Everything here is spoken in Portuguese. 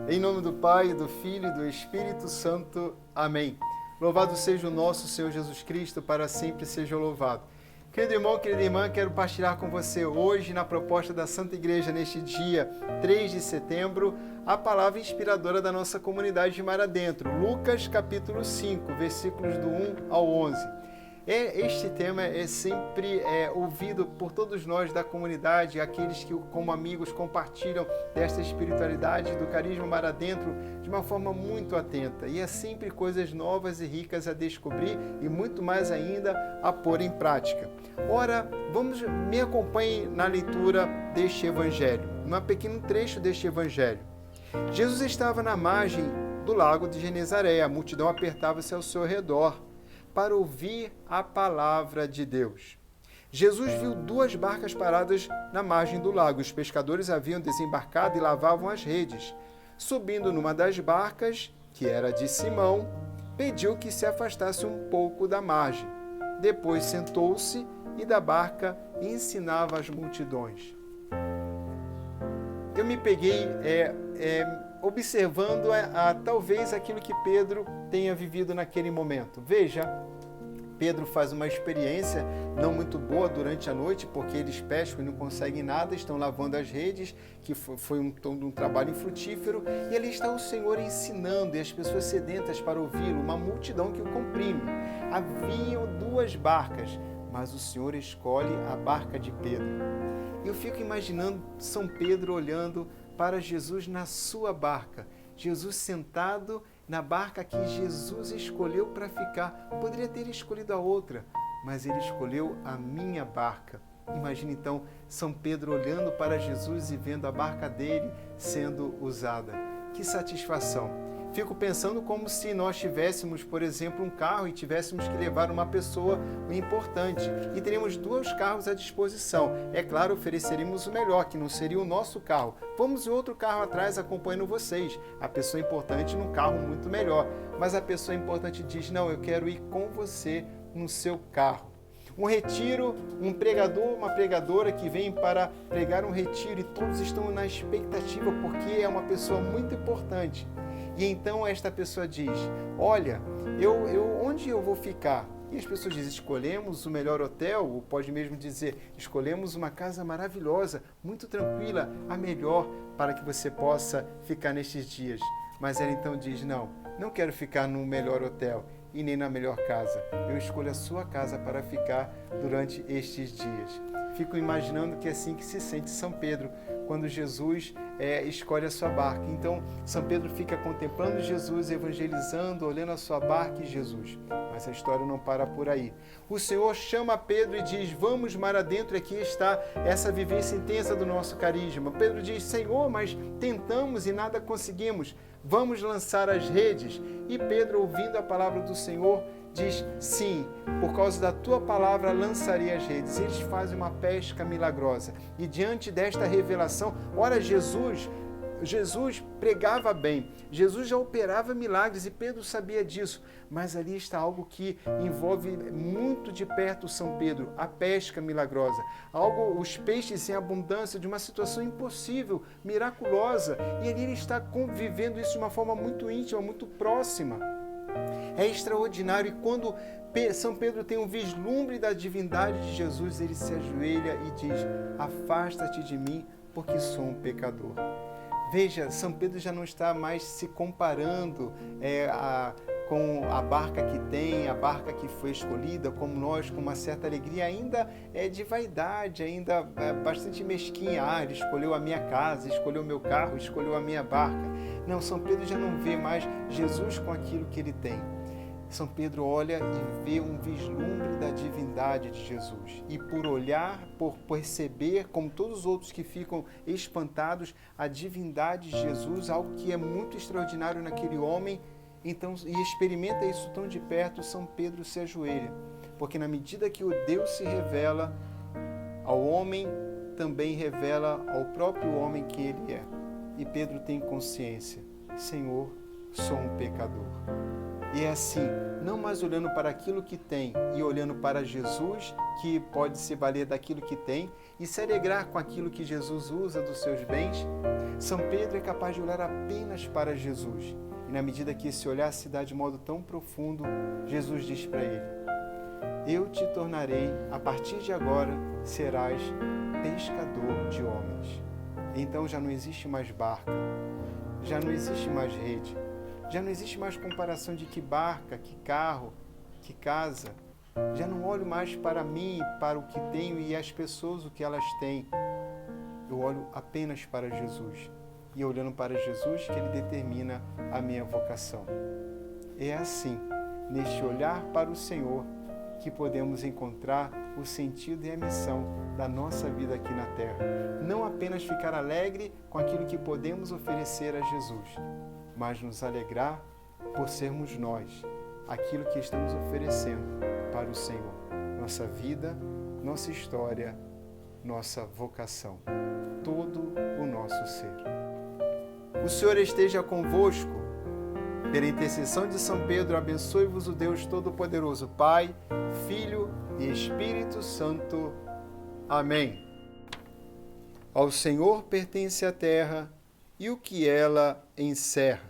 Em nome do Pai, do Filho e do Espírito Santo. Amém. Louvado seja o nosso Senhor Jesus Cristo, para sempre seja louvado. Querido irmão, querida irmã, quero partilhar com você hoje, na proposta da Santa Igreja, neste dia 3 de setembro, a palavra inspiradora da nossa comunidade de Mar Adentro, Lucas capítulo 5, versículos do 1 ao 11. Este tema é sempre ouvido por todos nós da comunidade, aqueles que, como amigos, compartilham desta espiritualidade do carisma Mar Adentro de uma forma muito atenta. E é sempre coisas novas e ricas a descobrir e muito mais ainda a pôr em prática. Ora, me acompanhe na leitura deste evangelho, num pequeno trecho deste evangelho. Jesus estava na margem do lago de Genezaré, a multidão apertava-se ao seu redor para ouvir a palavra de Deus. Jesus viu 2 barcas paradas na margem do lago. Os pescadores haviam desembarcado e lavavam as redes. Subindo numa das barcas, que era de Simão, pediu que se afastasse um pouco da margem. Depois sentou-se e da barca ensinava as multidões. Eu me peguei observando talvez aquilo que Pedro tenha vivido naquele momento. Veja, Pedro faz uma experiência não muito boa durante a noite, porque eles pescam e não conseguem nada, estão lavando as redes, que foi um trabalho infrutífero, e ali está o Senhor ensinando, e as pessoas sedentas para ouvi-lo, uma multidão que o comprime. Haviam 2 barcas, mas o Senhor escolhe a barca de Pedro. Eu fico imaginando São Pedro olhando para Jesus na sua barca, Jesus sentado na barca que Jesus escolheu para ficar. Poderia ter escolhido a outra, mas ele escolheu a minha barca. Imagina então São Pedro olhando para Jesus e vendo a barca dele sendo usada. Que satisfação! Fico pensando como se nós tivéssemos, por exemplo, um carro e tivéssemos que levar uma pessoa importante e teríamos 2 carros à disposição. É claro, ofereceríamos o melhor, que não seria o nosso carro. Vamos em outro carro atrás acompanhando vocês. A pessoa importante num carro muito melhor. Mas a pessoa importante diz, não, eu quero ir com você no seu carro. Um retiro, um pregador, uma pregadora que vem para pregar um retiro e todos estão na expectativa porque é uma pessoa muito importante. E então esta pessoa diz, olha, onde eu vou ficar? E as pessoas dizem, escolhemos o melhor hotel, ou pode mesmo dizer, escolhemos uma casa maravilhosa, muito tranquila, a melhor para que você possa ficar nestes dias. Mas ela então diz, não quero ficar no melhor hotel e nem na melhor casa. Eu escolho a sua casa para ficar durante estes dias. Fico imaginando que é assim que se sente São Pedro, quando Jesus escolhe a sua barca. Então, São Pedro fica contemplando Jesus, evangelizando, olhando a sua barca e Jesus. Mas a história não para por aí. O Senhor chama Pedro e diz, vamos mar adentro, aqui está essa vivência intensa do nosso carisma. Pedro diz, Senhor, mas tentamos e nada conseguimos. Vamos lançar as redes. E Pedro, ouvindo a palavra do Senhor, diz, sim, por causa da tua palavra lançarei as redes. Eles fazem uma pesca milagrosa. E diante desta revelação, ora, Jesus pregava bem, Jesus já operava milagres e Pedro sabia disso, mas ali está algo que envolve muito de perto São Pedro, a pesca milagrosa, os peixes em abundância, de uma situação impossível, miraculosa, e ali ele está convivendo isso de uma forma muito íntima, muito próxima. É extraordinário, e quando São Pedro tem um vislumbre da divindade de Jesus, ele se ajoelha e diz, afasta-te de mim, porque sou um pecador. Veja, São Pedro já não está mais se comparando com a barca que tem, a barca que foi escolhida, como nós, com uma certa alegria, ainda de vaidade, ainda bastante mesquinha. Ele escolheu a minha casa, escolheu o meu carro, escolheu a minha barca. Não, São Pedro já não vê mais Jesus com aquilo que ele tem. São Pedro olha e vê um vislumbre da divindade de Jesus. E por olhar, por perceber, como todos os outros que ficam espantados, a divindade de Jesus, algo que é muito extraordinário naquele homem, então, e experimenta isso tão de perto, São Pedro se ajoelha. Porque na medida que o Deus se revela ao homem, também revela ao próprio homem que ele é. E Pedro tem consciência, Senhor, sou um pecador. E é assim, não mais olhando para aquilo que tem e olhando para Jesus, que pode se valer daquilo que tem e se alegrar com aquilo que Jesus usa dos seus bens. São Pedro é capaz de olhar apenas para Jesus. E na medida que esse olhar se dá de modo tão profundo, Jesus diz para ele: eu te tornarei, a partir de agora, serás pescador de homens. Então já não existe mais barca, já não existe mais rede, já não existe mais comparação de que barca, que carro, que casa. Já não olho mais para mim, para o que tenho e as pessoas, o que elas têm. Eu olho apenas para Jesus. E olhando para Jesus que Ele determina a minha vocação. É assim, neste olhar para o Senhor, que podemos encontrar o sentido e a missão da nossa vida aqui na Terra. Não apenas ficar alegre com aquilo que podemos oferecer a Jesus, mas nos alegrar por sermos nós, aquilo que estamos oferecendo para o Senhor. Nossa vida, nossa história, nossa vocação, todo o nosso ser. O Senhor esteja convosco. Pela intercessão de São Pedro, abençoe-vos o Deus Todo-Poderoso, Pai, Filho e Espírito Santo. Amém. Ao Senhor pertence a terra e o que ela encerra.